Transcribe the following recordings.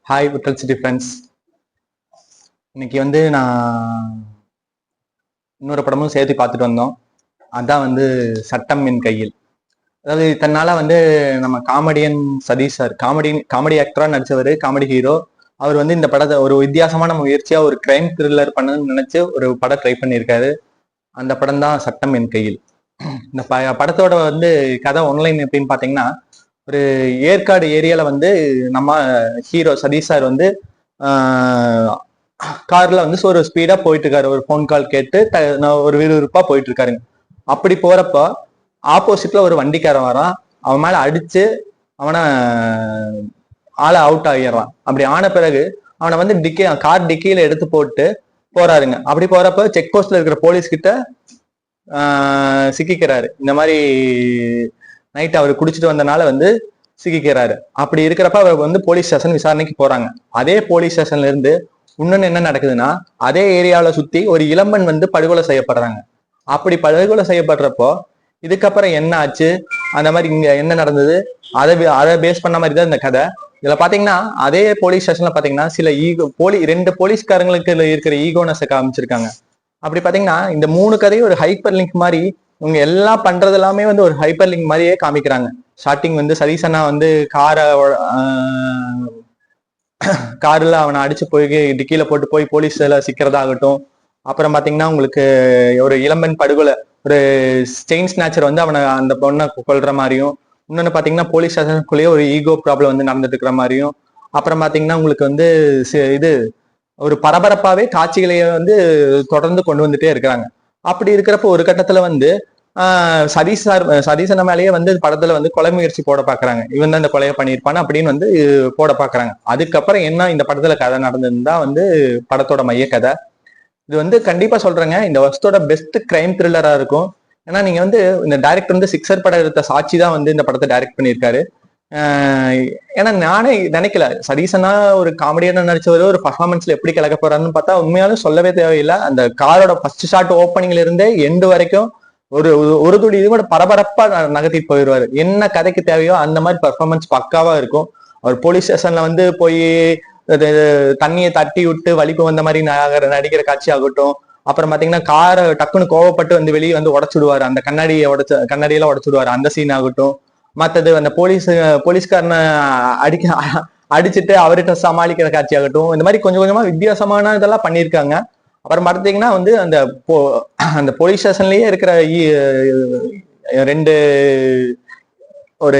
Hi Vittal city friends. இன்னைக்கு வந்து நான் இன்னொரு படமும் சேர்த்து பார்த்துட்டு வந்தோம். அதான் வந்து சட்டம் என் கையில். அதாவது தன்னால வந்து நம்ம காமெடியன் சதீஷ் சார் காமெடி ஆக்டரா நடிச்சவர், காமெடி ஹீரோ. அவர் வந்து இந்த படத்தை ஒரு வித்தியாசமான முயற்சியா ஒரு கிரைம் த்ரில்லர் பண்ணணும்னு நினைச்சு ஒரு படம் ட்ரை பண்ணியிருக்காரு. அந்த படம் தான் சட்டம் என் கையில். இந்த படத்தோட வந்து கதை ஒன்லைன் எப்படின்னு பாத்தீங்கன்னா, ஒரு ஏற்காடு ஏரியால வந்து நம்ம ஹீரோ சதீஷ் சார் வந்து கார்ல வந்து ஒரு ஸ்பீடா போயிட்டு இருக்காரு. ஒரு போன் கால் கேட்டு ஒரு விறுவிறுப்பா போயிட்டு இருக்காருங்க. அப்படி போறப்ப ஆப்போசிட்ல ஒரு வண்டிக்காரன் வரான். அவன் மேல அடிச்சு அவனை ஆளை அவுட் ஆகிடுறான். அப்படி ஆன பிறகு அவனை வந்து கார் டிக்கியில எடுத்து போட்டு போறாருங்க. அப்படி போறப்ப செக் போஸ்ட்ல இருக்கிற போலீஸ் கிட்ட சிக்கிக்கிறாரு. இந்த மாதிரி நைட் அவர் குடிச்சிட்டு வந்தனால வந்து சிக்கிக்கிறாரு. அப்படி இருக்கிறப்ப அவர் வந்து போலீஸ் ஸ்டேஷன் விசாரணைக்கு போறாங்க. அதே போலீஸ் ஸ்டேஷன்ல இருந்து இன்னொன்னு என்ன நடக்குதுன்னா, அதே ஏரியாவில சுத்தி ஒரு இளம்பெண் வந்து படுகொலை செய்யப்படுறாங்க. அப்படி படுகொலை செய்யப்படுறப்போ இதுக்கப்புறம் என்ன ஆச்சு, அந்த மாதிரி இங்க என்ன நடந்தது, அதை பேஸ் பண்ண மாதிரி தான் இந்த கதை. இதுல பாத்தீங்கன்னா அதே போலீஸ் ஸ்டேஷன்ல பாத்தீங்கன்னா சில ரெண்டு போலீஸ்காரங்களுக்கு இருக்கிற ஈகோனஸை காமிச்சிருக்காங்க. அப்படி பாத்தீங்கன்னா இந்த 3 கதையும் ஒரு ஹைப்பர் லிங்க் மாதிரி இவங்க எல்லாம் பண்றது எல்லாமே வந்து ஒரு ஹைப்பர் லிங்க் மாதிரியே காமிக்கிறாங்க. ஸ்டார்டிங் வந்து சதீசனா வந்து கார்ல அவனை அடிச்சு போய் டிக்கியில போட்டு போய் போலீஸ்ல சிக்கிறதாகட்டும். அப்புறம் பாத்தீங்கன்னா உங்களுக்கு ஒரு இளம்பெண் படுகொலை, ஒரு செயின் ஸ்நாச்சர் வந்து அவனை அந்த பொண்ணை கொல்ற மாதிரியும், இன்னொன்னு பாத்தீங்கன்னா போலீஸ் ஸ்டேஷனுக்குள்ளேயே ஒரு ஈகோ ப்ராப்ளம் வந்து நடந்துட்டு இருக்கிற மாதிரியும், அப்புறம் பாத்தீங்கன்னா உங்களுக்கு வந்து இது ஒரு பரபரப்பாவே காட்சிகளைய வந்து தொடர்ந்து கொண்டு வந்துட்டே இருக்கிறாங்க. அப்படி இருக்கிறப்ப ஒரு கட்டத்துல வந்து சதீசன மேலேயே வந்து படத்துல வந்து கொலை முயற்சி போட பாக்குறாங்க. இவன் தான் இந்த கொலையை பண்ணியிருப்பான்னு அப்படின்னு வந்து போட பாக்குறாங்க. அதுக்கப்புறம் என்ன இந்த படத்துல கதை நடந்ததுன்னு வந்து படத்தோட மைய கதை. இது வந்து கண்டிப்பா சொல்றேங்க, இந்த வருஷத்தோட பெஸ்ட் கிரைம் த்ரில்லரா இருக்கும். ஏன்னா நீங்க வந்து இந்த டைரக்டர் வந்து சிக்ஸர் படம் எடுத்த சாட்சி தான் வந்து இந்த படத்தை டைரக்ட் பண்ணியிருக்காரு. ஏன்னா நானே நினைக்கல சதீசனா ஒரு காமெடியான நடிச்சவரு ஒரு பர்ஃபார்மன்ஸ்ல எப்படி கிளக்க போறாருன்னு பார்த்தா உண்மையாலும் சொல்லவே தேவையில்லை. அந்த காரோட ஃபர்ஸ்ட் ஷாட் ஓப்பனிங்ல இருந்தே எண்டு வரைக்கும் ஒரு துளி இது கூட பரபரப்பா நகர்த்திட்டு போயிடுவாரு. என்ன கதைக்கு தேவையோ அந்த மாதிரி பர்ஃபார்மன்ஸ் பக்காவா இருக்கும். அவர் போலீஸ் ஸ்டேஷன்ல வந்து போய் தண்ணியை தட்டி விட்டு வலிப்பு வந்த மாதிரி நடிக்கிற காட்சி ஆகட்டும். அப்புறம் பாத்தீங்கன்னா காரை டக்குன்னு கோவப்பட்டு வந்து வெளியே வந்து உடச்சுடுவாரு. அந்த கண்ணாடியெல்லாம் உடச்சுடுவாரு. அந்த சீன் ஆகட்டும். மற்றது அந்த போலீஸ்காரனை அடிச்சுட்டு அவர்கிட்ட சமாளிக்கிற காட்சி ஆகட்டும். இந்த மாதிரி கொஞ்சம் கொஞ்சமா வித்தியாசமான இதெல்லாம் பண்ணியிருக்காங்க. அப்புறம் பார்த்தீங்கன்னா வந்து அந்த போலீஸ் ஸ்டேஷன்லயே இருக்கிற 2 ஒரு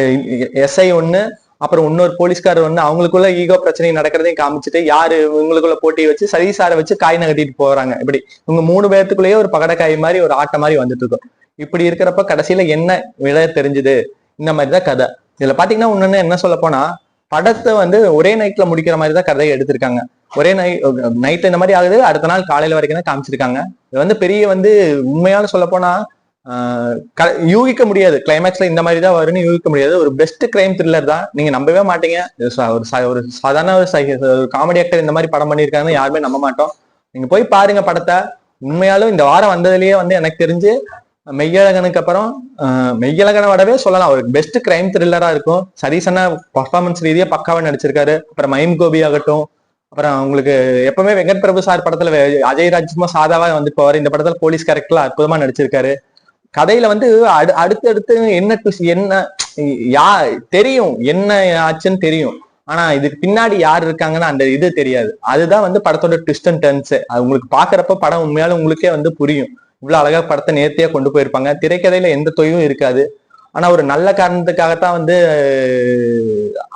எஸ்ஐ ஒண்ணு, அப்புறம் இன்னொரு போலீஸ்காரர் வந்து அவங்களுக்குள்ள ஈகோ பிரச்சனை நடக்கிறதையும் காமிச்சுட்டு யாரு இவங்களுக்குள்ள போட்டி வச்சு சதீசாரை வச்சு காய் நகட்டிட்டு போறாங்க. இப்படி இவங்க 3 பேர்த்துக்குள்ளேயே ஒரு பகடக்காய் மாதிரி ஒரு ஆட்ட மாதிரி வந்துட்டு இருக்கும். இப்படி இருக்கிறப்ப கடைசியில என்ன விட தெரிஞ்சுது, இந்த மாதிரிதான் கதை. இதுல பாத்தீங்கன்னா இன்னொன்னு என்ன சொல்ல போனா, படத்தை வந்து ஒரே நைட்ல முடிக்கிற மாதிரி தான் கதையை எடுத்திருக்காங்க. ஒரே நைட் இந்த மாதிரி ஆகுது, அடுத்த நாள் காலையில வரைக்கும் தான் காமிச்சிருக்காங்க. இது வந்து பெரிய வந்து உண்மையால சொல்ல போனா யூகிக்க முடியாது. கிளைமேக்ஸ்ல இந்த மாதிரி தான் வரும்னு யூகிக்க முடியாது. ஒரு பெஸ்ட் கிரைம் த்ரில்லர் தான், நீங்க நம்பவே மாட்டீங்க. ஒரு சாதாரண ஒரு காமெடி ஆக்டர் இந்த மாதிரி படம் பண்ணியிருக்காங்கன்னு யாருமே நம்ப மாட்டோம். நீங்க போய் பாருங்க படத்தை. உண்மையாலும் இந்த வாரம் வந்ததுலயே வந்து எனக்கு தெரிஞ்சு மெய்யழகனுக்கு அப்புறம் மெய்யழகனை விடவே சொல்லலாம் ஒரு பெஸ்ட் கிரைம் த்ரில்லரா இருக்கும். சதீசனா பர்ஃபார்மன்ஸ் ரீதியா பக்காவா நடிச்சிருக்காரு. அப்புறம் மயம் கோபி ஆகட்டும். அப்புறம் உங்களுக்கு எப்பவுமே வெங்கட் பிரபு சார் படத்துல அஜய் ராஜ்மா சாதாவா வந்து போவாரு. இந்த படத்துல போலீஸ் கேரக்டர்ல அற்புதமா நடிச்சிருக்காரு. கதையில வந்து அடுத்து என்ன தெரியும், என்ன ஆச்சுன்னு தெரியும். ஆனா இதுக்கு பின்னாடி யார் இருக்காங்கன்னு அந்த இது தெரியாது. அதுதான் வந்து படத்தோட ட்விஸ்ட் அண்ட் டர்ன்ஸ். அது உங்களுக்கு பாக்குறப்ப படம் உண்மையாலும் உங்களுக்கே வந்து புரியும். இவ்வளவு அழகா படத்தை நேர்த்தியா கொண்டு போயிருப்பாங்க. திரைக்கதையில எந்த தொய்வும் இருக்காது. ஆனா ஒரு நல்ல காரணத்துக்காகத்தான் வந்து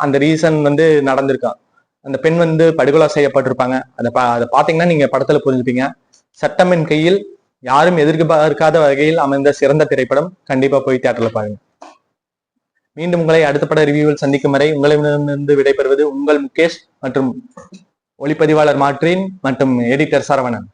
அந்த ரீசன் வந்து நடந்திருக்கான். அந்த பெண் வந்து படுகொலை செய்யப்பட்டிருப்பாங்க. அதை பாத்தீங்கன்னா நீங்க படத்துல புரிஞ்சுப்பீங்க. சட்டமின் கையில் யாரும் எதிர்பார்க்காத வகையில் அமைந்த சிறந்த திரைப்படம். கண்டிப்பா போய் தியேட்டர்ல பாருங்க. மீண்டும் உங்களை அடுத்த பட ரிவ்யூவில் சந்திக்கும் வரை உங்களிடமிருந்து விடைபெறுவது உங்கள் முகேஷ் மற்றும் ஒளிப்பதிவாளர் மார்டின் மற்றும் எடிட்டர் சரவணன்.